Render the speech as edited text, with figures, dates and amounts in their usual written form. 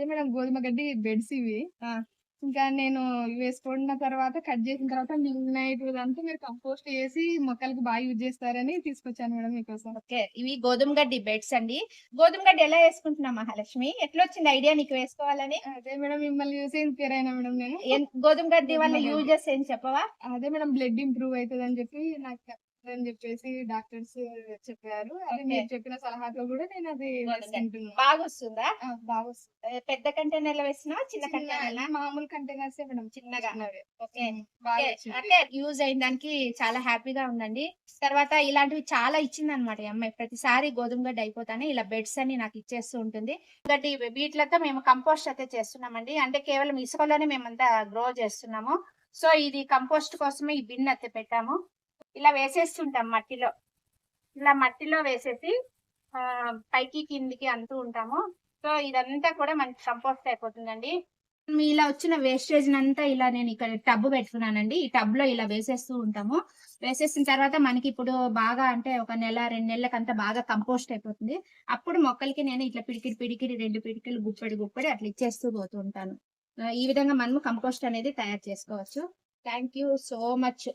అదే మేడం గోధుమ గడ్డి బెడ్స్ ఇవి. ఆ! ఇంకా నేను వేసుకున్న తర్వాత కట్ చేసిన తర్వాత మిడ్ నైట్ ఇదంతా మీరు కంపోస్ట్ చేసి మొక్కలకి బాగా యూజ్ చేస్తారని తీసుకొచ్చాను మేడం మీకోసం. ఓకే. ఇవి గోధుమ గడ్డి బెడ్స్ అండి. గోధుమ గడ్డి ఎలా యేసుకుంటున్నావు మహాలక్ష్మి? ఎట్లొచ్చింది ఐడియా నీకు వేసుకోవాలని? అదే మేడం మిమ్మల్ని చూసి ఇన్‌స్పైర్ అయినా మేడం నేను. గోధుమ గడ్డి గోధుమ వల్ల గడ్డి. యూజెస్ ఏం చెప్పవా? అదే మేడం బ్లడ్ ఇంప్రూవ్ అయితదని చెప్పి నాకు చెప్తారని చెప్పేసి డాక్టర్స్ చెప్పారు. అదే ఓకే. మీరు చెప్పిన సలహాతో గూడా నేనది గోధుమ గడ్డి. వేసుకుంటున్నా. బాగొస్తుందా? ఆ! బాగొస్తుంది. పెద్ద కంటైనర్‌లో వేసినావా? చిన్న చిన్న కంటైనర్‌లా? మామూలు కంటైనర్సే మేడం. చిన్నగా. చిన్నవే. ఓకే. ఓకే. బాగొచ్చింది. అంటే యూజ్ అయిన దానికి చాలా హ్యాపీగా ఉందండి. తర్వాత ఇలాంటివి చాలా ఇచ్చిందనమాట ఈ అమ్మాయి. ప్రతిసారి గోధుమ గడ్డి అయిపోతానే ఇలా బెడ్స్ అన్ని నాకు ఇచ్చేస్తూ ఉంటుంది. గడ్డి వీటిలతో మేము కంపోస్ట్ అయితే చేస్తున్నామండి. అంటే కేవలం ఇసుకలోనే మేమంతా గ్రో చేస్తున్నాము. సో, ఇది కంపోస్ట్ కోసమే ఈ బిన్ అయితే పెట్టాము. ఇలా వేసేస్తుంటాం మట్టిలో. ఇలా మట్టిలో వేసేసి పైకి కిందికి అంటూ ఉంటాము. సో, ఇదంతా కూడా మనకి కంపోస్ట్ అయిపోతుందండి. ఇలా వచ్చిన వేస్టేజ్‌నంతా ఇలా నేను ఇక్కడ టబ్ పెట్టుకున్నానండి. ఈ టబ్‌లో ఇలా వేసేస్తూ ఉంటాము. వేసేసిన తర్వాత మనకిప్పుడు బాగా అంటే ఒక నెల, 2 నెలలకంతా బాగా కంపోస్ట్ అయిపోతుంది. అప్పుడు మొక్కలకి నేను ఇట్లా పిడికిడి, పిడికిడి 2 పిడికిలు గుప్పెడు, గుప్పెడు అట్లా ఇచ్చేస్తూ పోతూ ఉంటాను. ఈ విధంగా మనము కంపోస్ట్ అనేది తయారు చేసుకోవచ్చు. Thank you so much.